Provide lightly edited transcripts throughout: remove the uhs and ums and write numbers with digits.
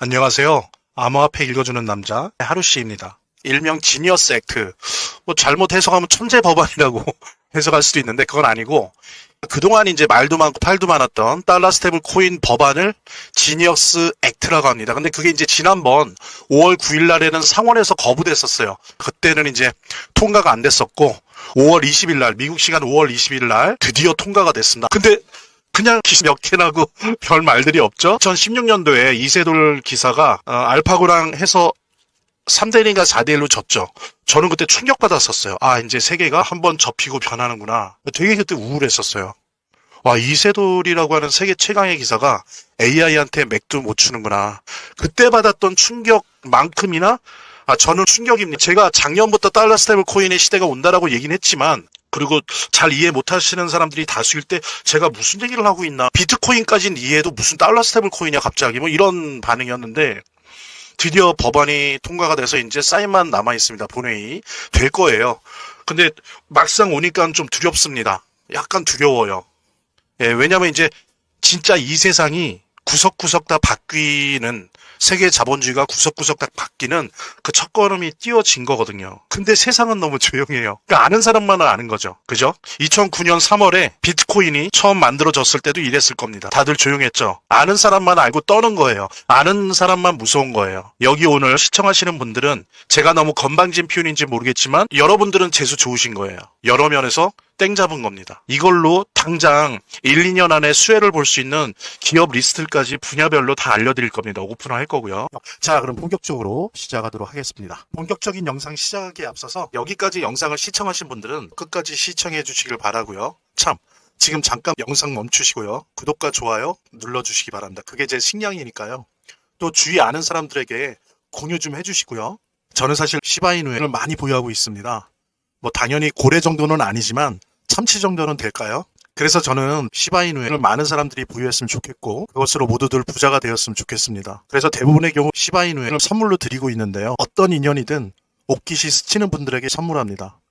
안녕하세요. 암호화폐 읽어주는 남자 하루씨입니다. 일명 지니어스 액트. 잘못 해석하면 천재 법안이라고 해석할 수도 있는데 그건 아니고, 그동안 이제 말도 많고 팔도 많았던 달러 스테이블 코인 법안을 지니어스 액트라고 합니다. 근데 그게 이제 지난번 5월 9일 날에는 상원에서 거부됐었어요. 그때는 이제 통과가 안 됐었고, 5월 20일 날, 미국 시간 5월 20일 날 드디어 통과가 됐습니다. 근데 그냥 몇 개라고 별 말들이 없죠. 2016년도에 이세돌 기사가 알파고랑 해서 3대1인가 4대1로 졌죠. 저는 그때 충격받았었어요. 아, 이제 세계가 한번 접히고 변하는구나. 되게 그때 우울했었어요. 와, 이세돌이라고 하는 세계 최강의 기사가 AI한테 맥도 못 추는구나. 그때 받았던 충격만큼이나 저는 충격입니다. 제가 작년부터 달러 스테이블 코인의 시대가 온다라고 얘기는 했지만, 그리고 잘 이해 못하시는 사람들이 다수일 때 제가 무슨 얘기를 하고 있나, 비트코인까지는 이해해도 무슨 달러 스테이블 코인이야 갑자기, 이런 반응이었는데, 드디어 법안이 통과가 돼서 이제 사인만 남아 있습니다. 본회의 될 거예요. 근데 막상 오니까 좀 두렵습니다. 약간 두려워요. 예, 왜냐면 이제 진짜 이 세상이 구석구석 다 바뀌는, 세계 자본주의가 구석구석 다 바뀌는 그 첫걸음이 띄워진 거거든요. 근데 세상은 너무 조용해요. 그러니까 아는 사람만 아는 거죠. 그죠? 2009년 3월에 비트코인이 처음 만들어졌을 때도 이랬을 겁니다. 다들 조용했죠. 아는 사람만 알고 떠는 거예요. 아는 사람만 무서운 거예요. 여기 오늘 시청하시는 분들은, 제가 너무 건방진 표현인지 모르겠지만 여러분들은 재수 좋으신 거예요. 여러 면에서 땡 잡은 겁니다. 이걸로 당장 1, 2년 안에 수혜를 볼 수 있는 기업 리스트까지 분야별로 다 알려드릴 겁니다. 오픈할 거고요. 자, 그럼 본격적으로 시작하도록 하겠습니다. 본격적인 영상 시작하기에 앞서서 여기까지 영상을 시청하신 분들은 끝까지 시청해 주시길 바라고요. 참, 지금 잠깐 영상 멈추시고요. 구독과 좋아요 눌러주시기 바랍니다. 그게 제 식량이니까요. 또 주위 아는 사람들에게 공유 좀 해주시고요. 저는 사실 시바이누를 많이 보유하고 있습니다. 당연히 고래 정도는 아니지만 참치 정도는 될까요? 그래서 저는 시바이누를 많은 사람들이 보유했으면 좋겠고, 그것으로 모두들 부자가 되었으면 좋겠습니다. 그래서 대부분의 경우 시바이누를 선물로 드리고 있는데요. 어떤 인연이든 옷깃이 스치는 분들에게 선물합니다.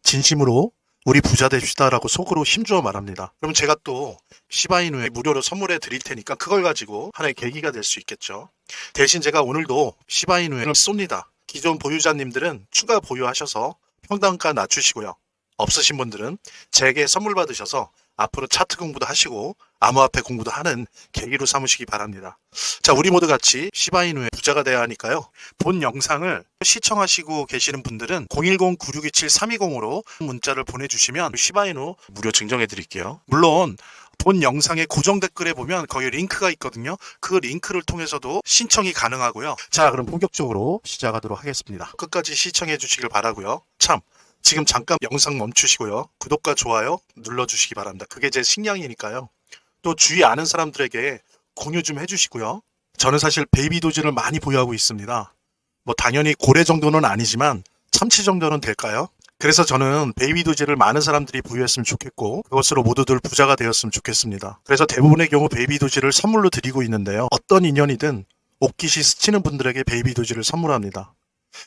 진심으로 우리 부자 됩시다라고 속으로 힘주어 말합니다. 그럼 제가 또 시바이누에 무료로 선물해 드릴 테니까 그걸 가지고 하나의 계기가 될 수 있겠죠. 대신 제가 오늘도 시바이누를 쏩니다. 기존 보유자님들은 추가 보유하셔서 평단가 낮추시고요. 없으신 분들은 제게 선물 받으셔서 앞으로 차트 공부도 하시고 암호화폐 공부도 하는 계기로 삼으시기 바랍니다. 자, 우리 모두 같이 시바이누의 부자가 되어야 하니까요. 본 영상을 시청하시고 계시는 분들은 010-9627-320으로 문자를 보내주시면 시바이누 무료 증정해 드릴게요. 물론 본 영상의 고정 댓글에 보면 거기 링크가 있거든요. 그 링크를 통해서도 신청이 가능하고요. 자, 그럼 본격적으로 시작하도록 하겠습니다. 끝까지 시청해 주시길 바라고요. 참, 지금 잠깐 영상 멈추시고요. 구독과 좋아요 눌러주시기 바랍니다. 그게 제 식량이니까요. 또 주위 아는 사람들에게 공유 좀 해주시고요. 저는 사실 베이비 도지를 많이 보유하고 있습니다. 당연히 고래 정도는 아니지만 참치 정도는 될까요? 그래서 저는 베이비 도지를 많은 사람들이 보유했으면 좋겠고, 그것으로 모두들 부자가 되었으면 좋겠습니다. 그래서 대부분의 경우 베이비 도지를 선물로 드리고 있는데요. 어떤 인연이든 옷깃이 스치는 분들에게 베이비 도지를 선물합니다.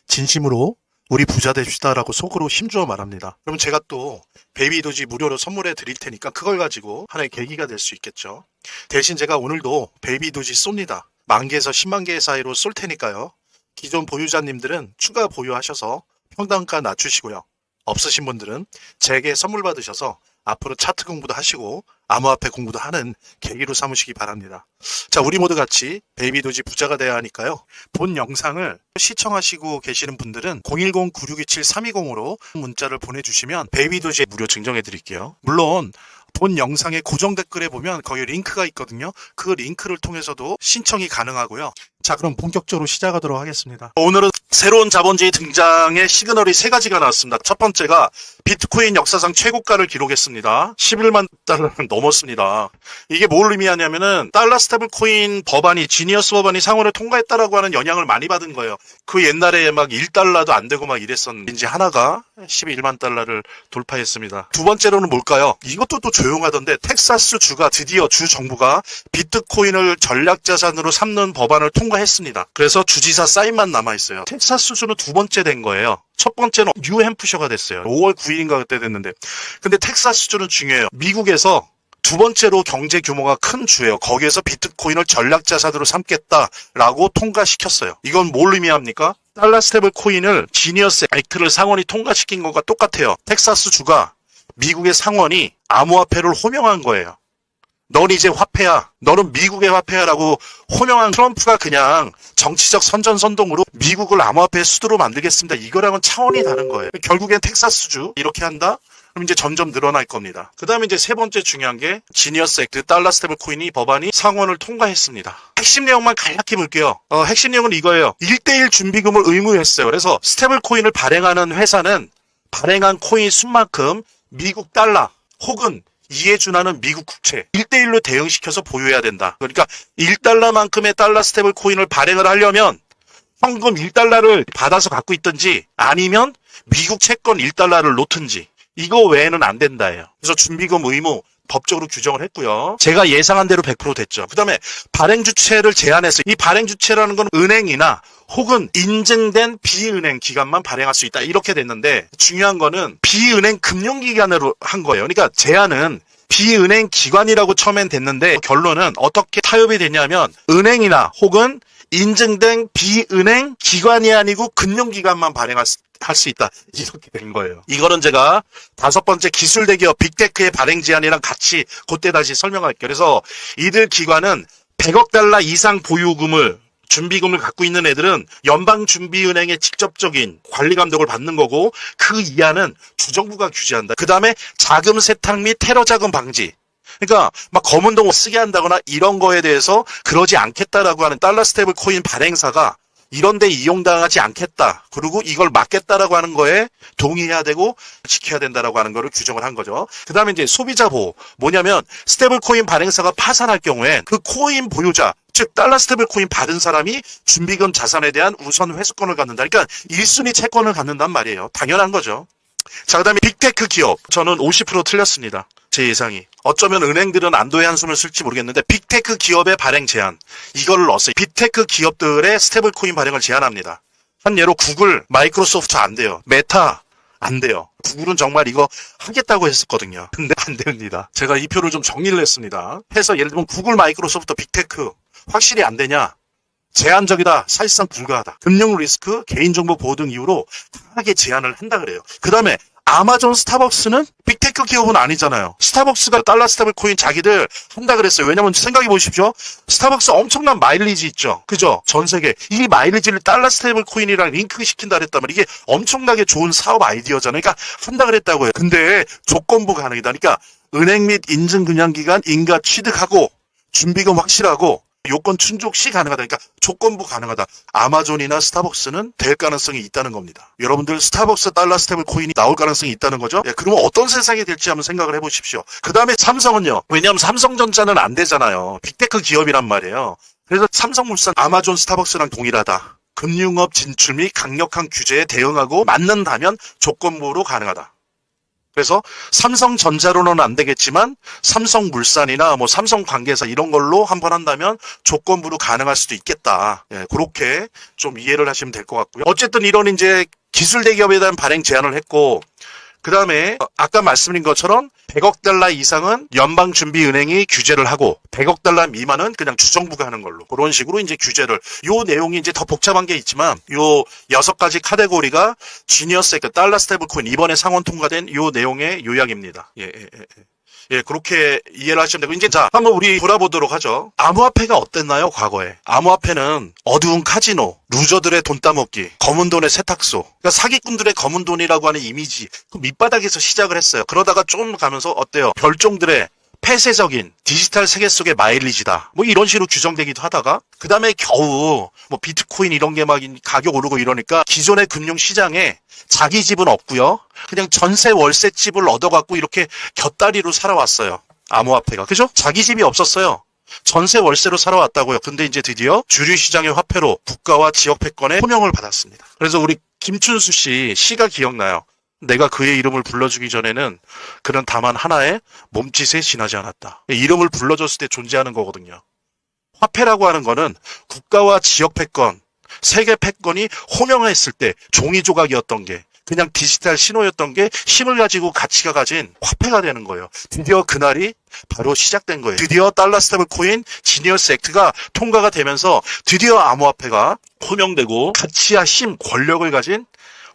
진심으로 우리 부자 됩시다라고 속으로 힘주어 말합니다. 그럼 제가 또 베이비 도지 무료로 선물해 드릴 테니까 그걸 가지고 하나의 계기가 될 수 있겠죠. 대신 제가 오늘도 베이비 도지 쏩니다. 10,000개에서 10만 개 사이로 쏠 테니까요. 기존 보유자님들은 추가 보유하셔서 평단가 낮추시고요. 없으신 분들은 제게 선물 받으셔서 앞으로 차트 공부도 하시고 암호화폐 공부도 하는 계기로 삼으시기 바랍니다. 자, 우리 모두 같이 베이비 도지 부자가 되어야 하니까요. 본 영상을 시청하시고 계시는 분들은 010-9627-320으로 문자를 보내주시면 베이비 도지 무료 증정해 드릴게요. 물론 본 영상의 고정 댓글에 보면 거기 링크가 있거든요. 그 링크를 통해서도 신청이 가능하고요. 자, 그럼 본격적으로 시작하도록 하겠습니다. 오늘은 새로운 자본주의 등장의 시그널이 3가지가 나왔습니다. 첫 번째가 비트코인 역사상 최고가를 기록했습니다. 11만 달러를 넘었습니다. 이게 뭘 의미하냐면은 달러 스테이블 코인 법안이, 지니어스 법안이 상원을 통과했다라고 하는 영향을 많이 받은 거예요. 그 옛날에 막 1달러도 안 되고 막 이랬었는데 이제 하나가 11만 달러를 돌파했습니다. 두 번째로는 뭘까요? 이것도 또 조용하던데, 텍사스 주가 드디어 주 정부가 비트코인을 전략자산으로 삼는 법안을 통과했습니다. 그래서 주지사 사인만 남아있어요. 텍사스 주는 두 번째 된 거예요. 첫 번째는 뉴햄프셔가 됐어요. 5월 9일인가 그때 됐는데. 근데 텍사스 주는 중요해요. 미국에서 두 번째로 경제 규모가 큰 주예요. 거기에서 비트코인을 전략자산으로 삼겠다라고 통과시켰어요. 이건 뭘 의미합니까? 달러 스테이블 코인을 지니어스 액트를 상원이 통과시킨 것과 똑같아요. 텍사스 주가 미국의 상원이 암호화폐를 호명한 거예요. 넌 이제 화폐야. 너는 미국의 화폐야라고 호명한 트럼프가 그냥 정치적 선전선동으로 미국을 암호화폐의 수도로 만들겠습니다. 이거랑은 차원이 다른 거예요. 결국엔 텍사스주 이렇게 한다? 그럼 이제 점점 늘어날 겁니다. 그 다음에 이제 세 번째 중요한 게 지니어스 액트 달러 스테이블 코인이 법안이 상원을 통과했습니다. 핵심 내용만 간략히 볼게요. 핵심 내용은 이거예요. 1대1 준비금을 의무했어요. 그래서 스테이블 코인을 발행하는 회사는 발행한 코인 수만큼 미국 달러 혹은 이에 준하는 미국 국채 1대1로 대응시켜서 보유해야 된다. 그러니까 1달러만큼의 달러 스테이블 코인을 발행을 하려면 현금 1달러를 받아서 갖고 있든지 아니면 미국 채권 1달러를 놓든지 이거 외에는 안 된다예요. 그래서 준비금 의무 법적으로 규정을 했고요. 제가 예상한 대로 100% 됐죠. 그 다음에 발행 주체를 제한했어요. 이 발행 주체라는 건 은행이나 혹은 인증된 비은행 기관만 발행할 수 있다. 이렇게 됐는데 중요한 거는 비은행 금융기관으로 한 거예요. 그러니까 제한은 비은행 기관이라고 처음엔 됐는데 결론은 어떻게 타협이 됐냐면 은행이나 혹은 인증된 비은행 기관이 아니고 금융기관만 발행할 수 있다. 이렇게 된 거예요. 이거는 제가 다섯 번째 기술 대기업 빅테크의 발행 제한이랑 같이 그때 다시 설명할게요. 그래서 이들 기관은 100억 달러 이상 보유금을 준비금을 갖고 있는 애들은 연방준비은행의 직접적인 관리 감독을 받는 거고 그 이하는 주정부가 규제한다. 그 다음에 자금 세탁 및 테러 자금 방지. 그러니까 막 검은 돈 쓰게 한다거나 이런 거에 대해서 그러지 않겠다라고 하는 달러 스테이블 코인 발행사가 이런 데 이용당하지 않겠다. 그리고 이걸 막겠다라고 하는 거에 동의해야 되고 지켜야 된다라고 하는 거를 규정을 한 거죠. 그 다음에 이제 소비자 보호. 뭐냐면 스테이블 코인 발행사가 파산할 경우엔 그 코인 보유자, 즉 달러 스테이블 코인 받은 사람이 준비금 자산에 대한 우선 회수권을 갖는다. 그러니까 1순위 채권을 갖는단 말이에요. 당연한 거죠. 자, 그 다음에 빅테크 기업. 저는 50% 틀렸습니다. 제 예상이. 어쩌면 은행들은 안도의 한숨을 쓸지 모르겠는데 빅테크 기업의 발행 제한. 이걸 넣었어요. 빅테크 기업들의 스테이블 코인 발행을 제한합니다. 한 예로 구글, 마이크로소프트 안 돼요. 메타 안 돼요. 구글은 정말 이거 하겠다고 했었거든요. 근데 안 됩니다. 제가 이 표를 좀 정리를 했습니다. 해서 예를 들면 구글, 마이크로소프트, 빅테크 확실히 안 되냐? 제한적이다. 사실상 불가하다. 금융 리스크, 개인정보 보호 등 이유로 강하게 제한을 한다 그래요. 그 다음에 아마존, 스타벅스는 빅테크 기업은 아니잖아요. 스타벅스가 달러 스테이블 코인 자기들 한다 그랬어요. 왜냐면 생각해 보십시오. 스타벅스 엄청난 마일리지 있죠. 그죠? 전 세계. 이 마일리지를 달러 스테이블 코인이랑 링크 시킨다 그랬다면 이게 엄청나게 좋은 사업 아이디어잖아요. 그러니까 한다 그랬다고요. 근데 조건부 가능이다. 그러니까 은행 및 인증금융기관 인가 취득하고 준비금 확실하고 요건 충족 시 가능하다. 그러니까 조건부 가능하다. 아마존이나 스타벅스는 될 가능성이 있다는 겁니다. 여러분들 스타벅스 달러 스테이블 코인이 나올 가능성이 있다는 거죠. 그러면 어떤 세상이 될지 한번 생각을 해보십시오. 그 다음에 삼성은요. 왜냐하면 삼성전자는 안 되잖아요. 빅테크 기업이란 말이에요. 그래서 삼성물산, 아마존, 스타벅스랑 동일하다. 금융업 진출 및 강력한 규제에 대응하고 맞는다면 조건부로 가능하다. 그래서 삼성전자로는 안 되겠지만 삼성물산이나 뭐 삼성 관계사 이런 걸로 한번 한다면 조건부로 가능할 수도 있겠다. 그렇게 좀 이해를 하시면 될 것 같고요. 어쨌든 이런 이제 기술 대기업에 대한 발행 제한을 했고 그 다음에 아까 말씀드린 것처럼 100억 달러 이상은 연방준비은행이 규제를 하고 100억 달러 미만은 그냥 주정부가 하는 걸로 그런 식으로 이제 규제를 요 내용이 이제 더 복잡한 게 있지만 요 6가지 카테고리가 지니어스 그 달러 스테이블 코인 이번에 상원 통과된 요 내용의 요약입니다. 예, 그렇게 이해를 하시면 되고, 이제 자, 한번 우리 돌아보도록 하죠. 암호화폐가 어땠나요, 과거에? 암호화폐는 어두운 카지노, 루저들의 돈 따먹기, 검은 돈의 세탁소, 그러니까 사기꾼들의 검은 돈이라고 하는 이미지, 그 밑바닥에서 시작을 했어요. 그러다가 좀 가면서 어때요? 별종들의 폐쇄적인 디지털 세계 속의 마일리지다. 뭐 이런 식으로 규정되기도 하다가 그 다음에 겨우 뭐 비트코인 이런 게 막 가격 오르고 이러니까 기존의 금융시장에 자기 집은 없고요. 그냥 전세 월세 집을 얻어갖고 이렇게 곁다리로 살아왔어요. 암호화폐가. 그죠? 자기 집이 없었어요. 전세 월세로 살아왔다고요. 근데 이제 드디어 주류시장의 화폐로 국가와 지역 패권에 호명을 받았습니다. 그래서 우리 김춘수 씨 시가 기억나요. 내가 그의 이름을 불러주기 전에는 그는 다만 하나의 몸짓에 지나지 않았다. 이름을 불러줬을 때 존재하는 거거든요. 화폐라고 하는 거는 국가와 지역 패권, 세계 패권이 호명했을 때 종이 조각이었던 게 그냥 디지털 신호였던 게 힘을 가지고 가치가 가진 화폐가 되는 거예요. 드디어 그날이 바로 시작된 거예요. 드디어 달러 스테이블 코인 지니어스 액트가 통과가 되면서 드디어 암호화폐가 호명되고 가치와 힘, 권력을 가진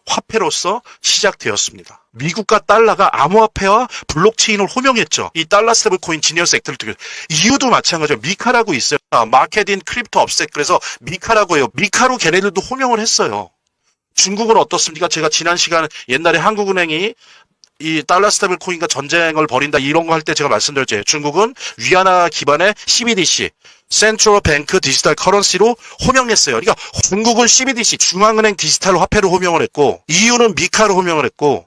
화폐로서 시작되었습니다. 미국과 달러가 암호화폐와 블록체인을 호명했죠. 이 달러 스테이블 코인 지니어스 액트를 통해서. 이유도 마찬가지예요. 미카라고 있어요. 마켓 인 크립토 업셋. 그래서 미카라고 해요. 미카로 걔네들도 호명을 했어요. 중국은 어떻습니까? 제가 지난 시간에 옛날에 한국은행이 이 달러 스테이블 코인과 전쟁을 벌인다 이런 거 할 때 제가 말씀드렸죠. 중국은 위안화 기반의 CBDC, 센트럴 뱅크 디지털 커런시로 호명했어요. 그러니까 중국은 CBDC, 중앙은행 디지털 화폐로 호명을 했고, EU는 미카로 호명을 했고,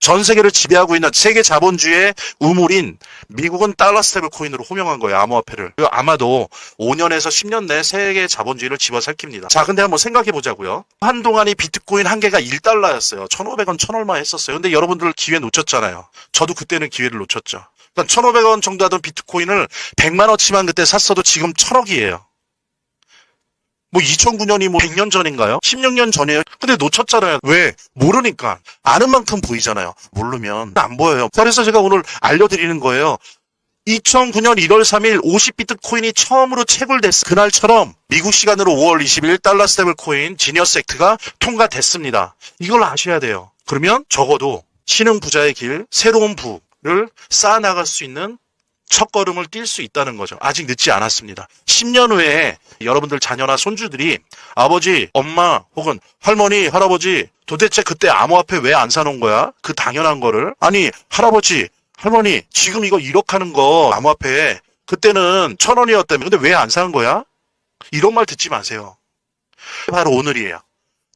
전 세계를 지배하고 있는 세계 자본주의의 우물인 미국은 달러 스테이블 코인으로 호명한 거예요. 암호화폐를. 아마도 5년에서 10년 내에 세계 자본주의를 집어삼킵니다. 자, 근데 한번 생각해 보자고요. 한동안이 비트코인 한 개가 1달러였어요. 1,500원, 1,얼마 했었어요. 근데 여러분들 기회 놓쳤잖아요. 저도 그때는 기회를 놓쳤죠. 그러니까 1,500원 정도 하던 비트코인을 100만원치만 그때 샀어도 지금 1,000억이에요. 뭐 2009년이 뭐 100년 전인가요? 16년 전이에요. 근데 놓쳤잖아요. 왜? 모르니까. 아는 만큼 보이잖아요. 모르면 안 보여요. 그래서 제가 오늘 알려드리는 거예요. 2009년 1월 3일 50비트코인이 처음으로 채굴됐을 그날처럼 미국 시간으로 5월 20일 달러 스테이블 코인 지니어스 액트가 통과됐습니다. 이걸 아셔야 돼요. 그러면 적어도 신흥 부자의 길, 새로운 부를 쌓아나갈 수 있는 첫걸음을 뛸 수 있다는 거죠. 아직 늦지 않았습니다. 10년 후에 여러분들 자녀나 손주들이 아버지, 엄마 혹은 할머니, 할아버지 도대체 그때 암호화폐 왜 안 사놓은 거야? 그 당연한 거를. 아니 할아버지, 할머니 지금 이거 1억 하는 거 암호화폐 그때는 1,000원이었다며 근데 왜 안 산 거야? 이런 말 듣지 마세요. 바로 오늘이에요.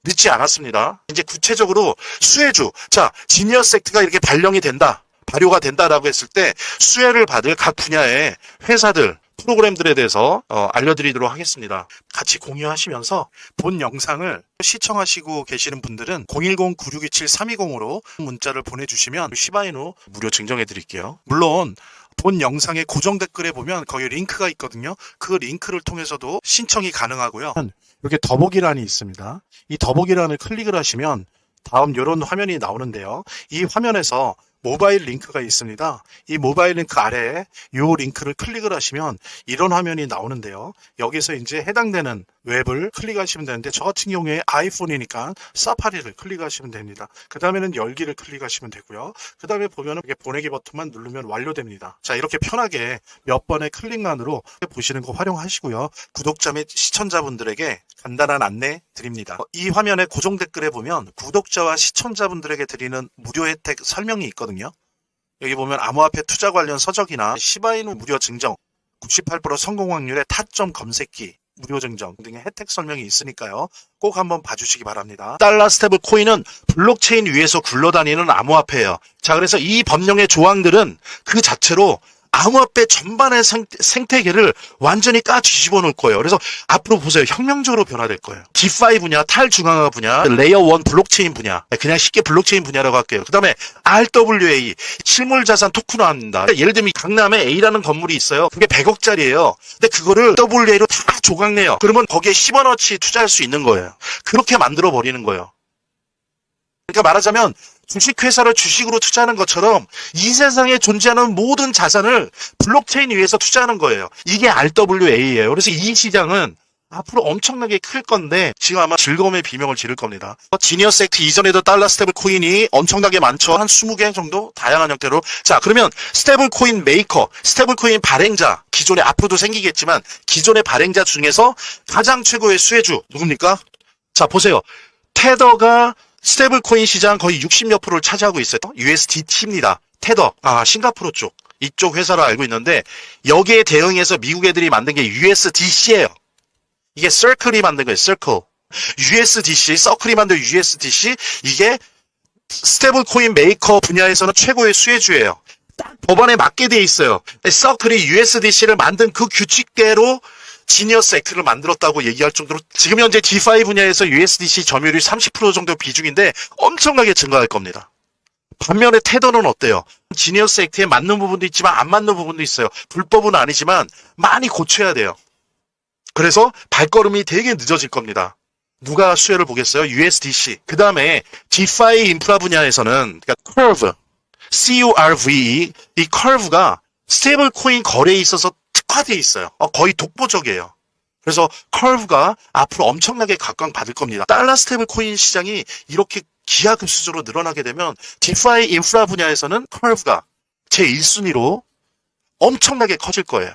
늦지 않았습니다. 이제 구체적으로 수혜주. 자, 지니어스 액트가 이렇게 발령이 된다. 발효가 된다라고 했을 때 수혜를 받을 각 분야의 회사들, 프로그램들에 대해서 알려드리도록 하겠습니다. 같이 공유하시면서 본 영상을 시청하시고 계시는 분들은 010-9627-320으로 문자를 보내주시면 시바이누 무료 증정해 드릴게요. 물론 본 영상의 고정 댓글에 보면 거기 링크가 있거든요. 그 링크를 통해서도 신청이 가능하고요. 이렇게 더보기란이 있습니다. 이 더보기란을 클릭을 하시면 다음 이런 화면이 나오는데요. 이 화면에서 모바일 링크가 있습니다. 이 모바일 링크 아래에 이 링크를 클릭을 하시면 이런 화면이 나오는데요. 여기서 이제 해당되는 웹을 클릭하시면 되는데 저 같은 경우에 아이폰이니까 사파리를 클릭하시면 됩니다. 그 다음에는 열기를 클릭하시면 되고요. 그 다음에 보면은 이렇게 보내기 버튼만 누르면 완료됩니다. 자, 이렇게 편하게 몇 번의 클릭만으로 보시는 거 활용하시고요. 구독자 및 시청자분들에게 간단한 안내 드립니다. 이 화면의 고정 댓글에 보면 구독자와 시청자분들에게 드리는 무료 혜택 설명이 있거든요. 여기 보면 암호화폐 투자 관련 서적이나 시바이누 무료 증정, 98% 성공 확률의 타점 검색기, 무료 증정 등의 혜택 설명이 있으니까요. 꼭 한번 봐주시기 바랍니다. 달러 스테이블 코인은 블록체인 위에서 굴러다니는 암호화폐예요. 자, 그래서 이 법령의 조항들은 그 자체로 암호화폐 전반의 생태계를 완전히 뒤집어 놓을 거예요. 그래서 앞으로 보세요. 혁명적으로 변화될 거예요. DeFi 분야, 탈중앙화 분야, 레이어 1 블록체인 분야. 그냥 쉽게 블록체인 분야라고 할게요. 그 다음에 RWA, 실물자산 토큰화합니다. 예를 들면 강남에 A라는 건물이 있어요. 그게 100억짜리예요. 근데 그거를 WA로 다 조각내요. 그러면 거기에 10원어치 투자할 수 있는 거예요. 그렇게 만들어 버리는 거예요. 그러니까 말하자면 주식회사를 주식으로 투자하는 것처럼 이 세상에 존재하는 모든 자산을 블록체인 위에서 투자하는 거예요. 이게 RWA예요. 그래서 이 시장은 앞으로 엄청나게 클 건데 지금 아마 즐거움의 비명을 지를 겁니다. 지니어스 액트 이전에도 달러 스테이블 코인이 엄청나게 많죠. 한 20개 정도 다양한 형태로. 자, 그러면 스테이블 코인 메이커, 스테이블 코인 발행자, 기존에 앞으로도 생기겠지만 기존의 발행자 중에서 가장 최고의 수혜주 누굽니까? 자, 보세요. 테더가 스테이블 코인 시장 거의 60몇 프로를 차지하고 있어요. USDT입니다. 테더, 싱가포르 쪽. 이쪽 회사로 알고 있는데 여기에 대응해서 미국 애들이 만든 게 USDC예요. 이게 서클이 만든 거예요. 서클. USDC, 서클이 만든 USDC 이게 스테이블 코인 메이커 분야에서는 최고의 수혜주예요. 딱 법안에 맞게 돼 있어요. 서클이 USDC를 만든 그 규칙대로 지니어스 액트를 만들었다고 얘기할 정도로 지금 현재 DeFi 분야에서 USDC 점유율이 30% 정도 비중인데 엄청나게 증가할 겁니다. 반면에 테더는 어때요? 지니어스 액트에 맞는 부분도 있지만 안 맞는 부분도 있어요. 불법은 아니지만 많이 고쳐야 돼요. 그래서 발걸음이 되게 늦어질 겁니다. 누가 수혜를 보겠어요? USDC. 그 다음에 디파이 인프라 분야에서는 그러니까 curve, CURVE, 이 curve가 스테이블 코인 거래에 있어서 특화되어 있어요. 거의 독보적이에요. 그래서 curve가 앞으로 엄청나게 각광받을 겁니다. 달러 스테이블 코인 시장이 이렇게 기하급수적으로 늘어나게 되면 디파이 인프라 분야에서는 curve가 제1순위로 엄청나게 커질 거예요.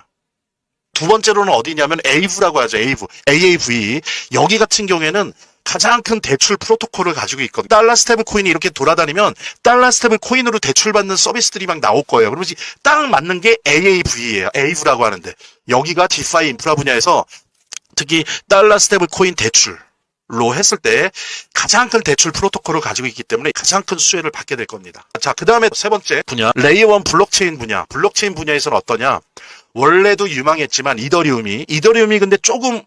두 번째로는 어디냐면 AAV라고 하죠. AAV. 여기 같은 경우에는 가장 큰 대출 프로토콜을 가지고 있거든요. 달러 스테이블 코인이 이렇게 돌아다니면 달러 스테이블 코인으로 대출받는 서비스들이 막 나올 거예요. 그러면 딱 맞는 게 AAV예요. AAV라고 하는데 여기가 디파이 인프라 분야에서 특히 달러 스테이블 코인 대출로 했을 때 가장 큰 대출 프로토콜을 가지고 있기 때문에 가장 큰 수혜를 받게 될 겁니다. 자, 그 다음에 세 번째 분야, 레이어 1 블록체인 분야. 블록체인 분야에서는 어떠냐? 원래도 유망했지만 이더리움이 근데 조금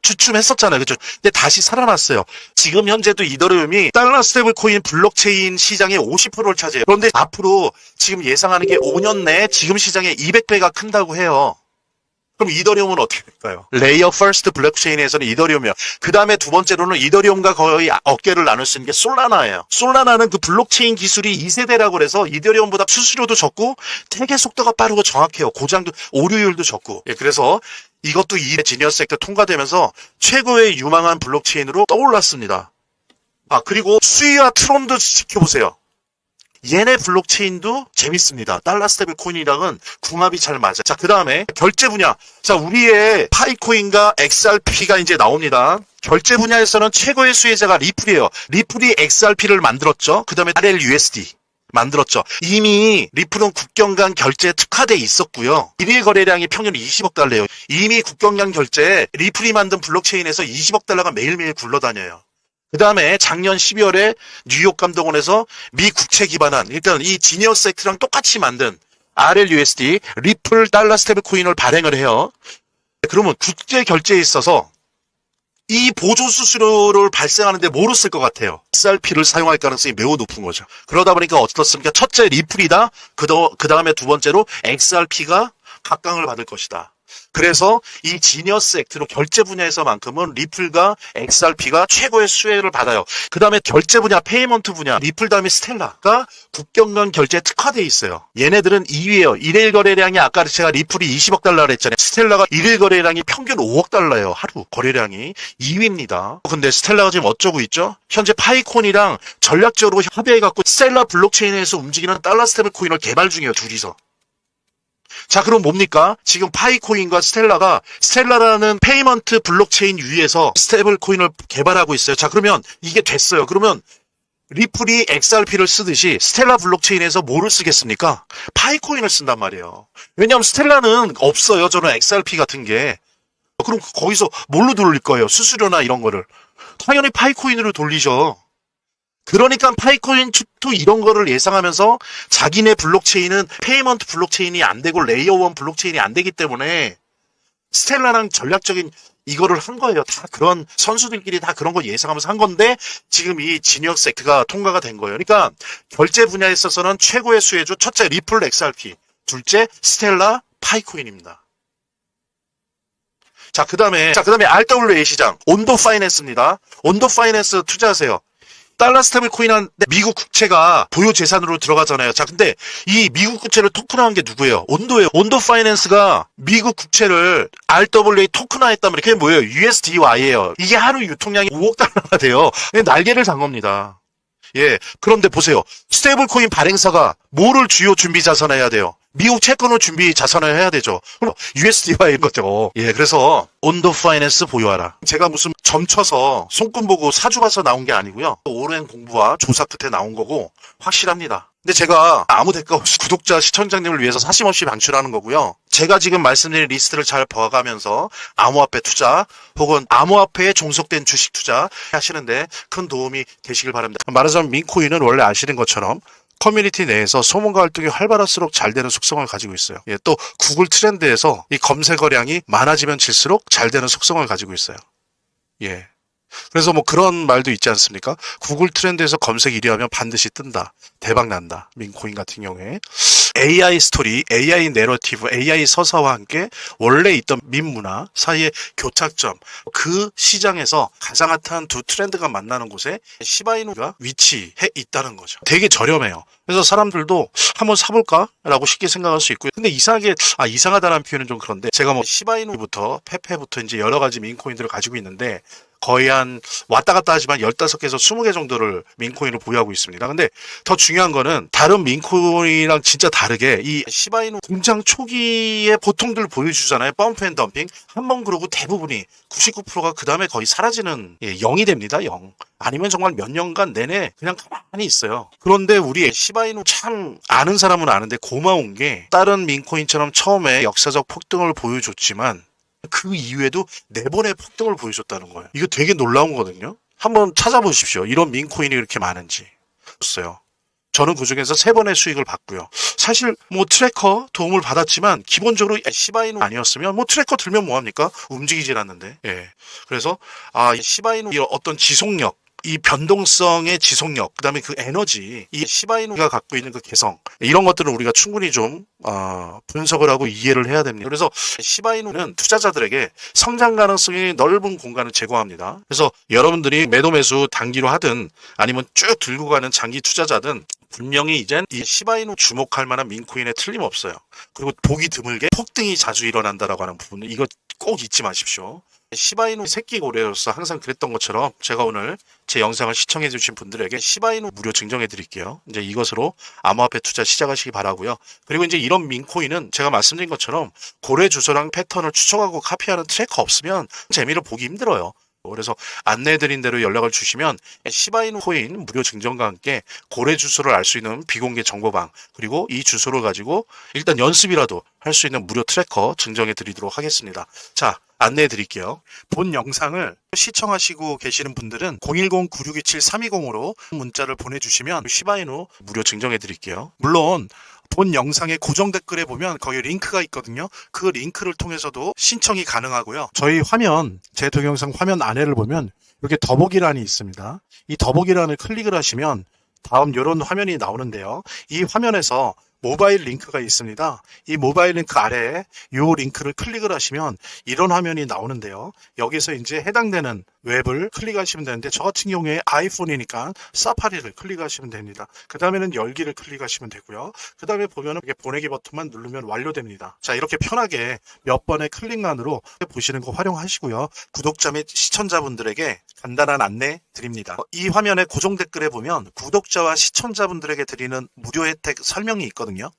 주춤했었잖아요. 그죠? 근데 다시 살아났어요. 지금 현재도 이더리움이 달러 스테이블 코인 블록체인 시장의 50%를 차지해요. 그런데 앞으로 지금 예상하는 게 5년 내에 지금 시장의 200배가 큰다고 해요. 그럼 이더리움은 어떻게 될까요? 레이어 퍼스트 블록체인에서는 이더리움이요. 그 다음에 두 번째로는 이더리움과 거의 어깨를 나눌 수 있는 게 솔라나예요. 솔라나는 그 블록체인 기술이 2세대라고 그래서 이더리움보다 수수료도 적고 되게 속도가 빠르고 정확해요. 고장도 오류율도 적고. 예, 그래서 이것도 이 지니어스 액트 통과되면서 최고의 유망한 블록체인으로 떠올랐습니다. 그리고 수위와 트론도 지켜보세요. 얘네 블록체인도 재밌습니다. 달러 스테이블 코인이랑은 궁합이 잘 맞아요. 자, 그 다음에 결제 분야. 자, 우리의 파이코인과 XRP가 이제 나옵니다. 결제 분야에서는 최고의 수혜자가 리플이에요. 리플이 XRP를 만들었죠. 그 다음에 RLUSD 만들었죠. 이미 리플은 국경 간 결제에 특화돼 있었고요. 일일 거래량이 평균 20억 달러예요. 이미 국경 간 결제에 리플이 만든 블록체인에서 20억 달러가 매일매일 굴러다녀요. 그 다음에 작년 12월에 뉴욕 감독원에서 미 국채 기반한 일단 이 지니어스 액트랑 똑같이 만든 RLUSD 리플 달러 스테이블 코인을 발행을 해요. 그러면 국제 결제에 있어서 이 보조 수수료를 발생하는데 뭐로 쓸 것 같아요? XRP를 사용할 가능성이 매우 높은 거죠. 그러다 보니까 어떻습니까? 첫째 리플이다. 그 다음에 두 번째로 XRP가 각광을 받을 것이다. 그래서 이 지니어스 액트로 결제 분야에서만큼은 리플과 XRP가 최고의 수혜를 받아요. 그 다음에 결제 분야, 페이먼트 분야, 리플 다음에 스텔라가 국경 간 결제에 특화되어 있어요. 얘네들은 2위예요. 일일 거래량이 아까 제가 리플이 20억 달러를 했잖아요. 스텔라가 일일 거래량이 평균 5억 달러예요. 하루 거래량이 2위입니다. 근데 스텔라가 지금 어쩌고 있죠? 현재 파이콘이랑 전략적으로 합의해갖고 스텔라 블록체인에서 움직이는 달러 스테이블 코인을 개발 중이에요. 둘이서. 자, 그럼 뭡니까? 지금 파이코인과 스텔라라는 페이먼트 블록체인 위에서 스테이블 코인을 개발하고 있어요. 자, 그러면 이게 됐어요. 그러면 리플이 XRP를 쓰듯이 스텔라 블록체인에서 뭐를 쓰겠습니까? 파이코인을 쓴단 말이에요. 왜냐하면 스텔라는 없어요. 저는 XRP 같은 게. 그럼 거기서 뭘로 돌릴 거예요? 수수료나 이런 거를. 당연히 파이코인으로 돌리죠. 그러니까 파이코인 투 이런 거를 예상하면서 자기네 블록체인은 페이먼트 블록체인이 안 되고 레이어 1 블록체인이 안 되기 때문에 스텔라랑 전략적인 이거를 한 거예요. 다 그런 선수들끼리 다 그런 거 예상하면서 한 건데 지금 이 지니어스 액트가 통과가 된 거예요. 그러니까 결제 분야에 있어서는 최고의 수혜주 첫째 리플 XRP, 둘째 스텔라 파이코인입니다. 자, 그다음에 RWA 시장 온도 파이낸스입니다. 온도 파이낸스 투자하세요. 달러 스테이블 코인한 미국 국채가 보유 재산으로 들어가잖아요. 자, 근데 이 미국 국채를 토큰화한 게 누구예요? 온도예요. 온도 파이낸스가 미국 국채를 RWA 토큰화했단 말이에요. 그게 뭐예요? USDY예요. 이게 하루 유통량이 5억 달러가 돼요. 날개를 단 겁니다. 예. 그런데 보세요. 스테이블 코인 발행사가 뭐를 주요 준비 자산화 해야 돼요? 미국 채권을 준비 자산을 해야 되죠. 그럼 USDY인 거죠. 예, 그래서 온도 파이낸스 보유하라. 제가 무슨 점쳐서 손금 보고 사주 봐서 나온 게 아니고요. 오랜 공부와 조사 끝에 나온 거고 확실합니다. 근데 제가 아무 대가 없이 구독자, 시청자님을 위해서 사심없이 방출하는 거고요. 제가 지금 말씀드린 리스트를 잘 봐가면서 암호화폐 투자 혹은 암호화폐에 종속된 주식 투자 하시는데 큰 도움이 되시길 바랍니다. 말하자면 민코인은 원래 아시는 것처럼 커뮤니티 내에서 소문과 활동이 활발할수록 잘 되는 속성을 가지고 있어요. 예, 또 구글 트렌드에서 이 검색어량이 많아지면 질수록 잘 되는 속성을 가지고 있어요. 예. 그래서 뭐 그런 말도 있지 않습니까? 구글 트렌드에서 검색 1위 하면 반드시 뜬다. 대박 난다. 민코인 같은 경우에. AI 스토리, AI 내러티브, AI 서사와 함께 원래 있던 밈 문화 사이의 교착점, 그 시장에서 가장 핫한 두 트렌드가 만나는 곳에 시바이누가 위치해 있다는 거죠. 되게 저렴해요. 그래서 사람들도 한번 사볼까라고 쉽게 생각할 수 있고요. 근데 이상하게, 이상하다는 표현은 좀 그런데 제가 뭐 시바이누부터 페페부터 이제 여러 가지 밈코인들을 가지고 있는데 거의 한 왔다 갔다 하지만 15개에서 20개 정도를 민코인을 보유하고 있습니다. 근데 더 중요한 거는 다른 민코인이랑 진짜 다르게 이 시바이누 등장 초기에 보통들 보여주잖아요. 펌프 앤 덤핑. 한번 그러고 대부분이 99%가 그 다음에 거의 사라지는 0이 됩니다. 0. 아니면 정말 몇 년간 내내 그냥 가만히 있어요. 그런데 우리 시바이누 참 아는 사람은 아는데 고마운 게 다른 민코인처럼 처음에 역사적 폭등을 보여줬지만 그 이후에도 4번의 폭등을 보여줬다는 거예요. 이거 되게 놀라운 거거든요. 한번 찾아보십시오. 이런 민코인이 이렇게 많은지. 없어요. 저는 그중에서 3번의 수익을 봤고요. 사실 뭐 트래커 도움을 받았지만 기본적으로 시바이누 아니었으면 뭐 트래커 들면 뭐합니까? 움직이질 않는데. 예. 그래서 이 시바이누 어떤 지속력, 이 변동성의 지속력, 그 다음에 그 에너지, 이 시바이누가 갖고 있는 그 개성, 이런 것들을 우리가 충분히 좀 분석을 하고 이해를 해야 됩니다. 그래서 시바이누는 투자자들에게 성장 가능성이 넓은 공간을 제공합니다. 그래서 여러분들이 매도 매수 단기로 하든 아니면 쭉 들고 가는 장기 투자자든 분명히 이젠 이 시바이누 주목할 만한 민코인에 틀림없어요. 그리고 보기 드물게 폭등이 자주 일어난다라고 하는 부분은 이거 꼭 잊지 마십시오. 시바이누 새끼 고래로서 항상 그랬던 것처럼 제가 오늘 제 영상을 시청해 주신 분들에게 시바이누 무료 증정해 드릴게요. 이제 이것으로 암호화폐 투자 시작하시기 바라고요. 그리고 이제 이런 민코인은 제가 말씀드린 것처럼 고래 주소랑 패턴을 추적하고 카피하는 트래커 없으면 재미를 보기 힘들어요. 그래서 안내해드린 대로 연락을 주시면 시바이누 코인 무료 증정과 함께 고래 주소를 알 수 있는 비공개 정보방, 그리고 이 주소를 가지고 일단 연습이라도 할 수 있는 무료 트래커 증정해 드리도록 하겠습니다. 자, 안내해 드릴게요. 본 영상을 시청하시고 계시는 분들은 010-9627-320으로 문자를 보내주시면 시바이누 무료 증정해 드릴게요. 물론 본 영상의 고정 댓글에 보면 거기 링크가 있거든요. 그 링크를 통해서도 신청이 가능하고요. 저희 화면, 제 동영상 화면 아래를 보면 이렇게 더보기란이 있습니다. 이 더보기란을 클릭을 하시면 다음 이런 화면이 나오는데요. 이 화면에서 모바일 링크가 있습니다. 이 모바일 링크 아래에 이 링크를 클릭을 하시면 이런 화면이 나오는데요. 여기서 이제 해당되는 웹을 클릭하시면 되는데 저 같은 경우에 아이폰이니까 사파리를 클릭하시면 됩니다. 그 다음에는 열기를 클릭하시면 되고요. 그 다음에 보면은 보내기 버튼만 누르면 완료됩니다. 자, 이렇게 편하게 몇 번의 클릭만으로 보시는 거 활용하시고요. 구독자 및 시청자분들에게 간단한 안내 드립니다. 이 화면의 고정 댓글에 보면 구독자와 시청자분들에게 드리는 무료 혜택 설명이 있거든요.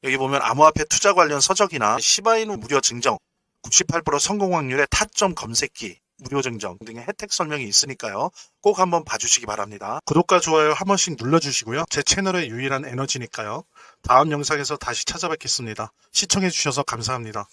여기 보면 암호화폐 투자 관련 서적이나 시바이누 무료 증정, 98% 성공 확률의 타점 검색기, 무료 증정 등의 혜택 설명이 있으니까요. 꼭 한번 봐주시기 바랍니다. 구독과 좋아요 한 번씩 눌러주시고요. 제 채널의 유일한 에너지니까요. 다음 영상에서 다시 찾아뵙겠습니다. 시청해주셔서 감사합니다.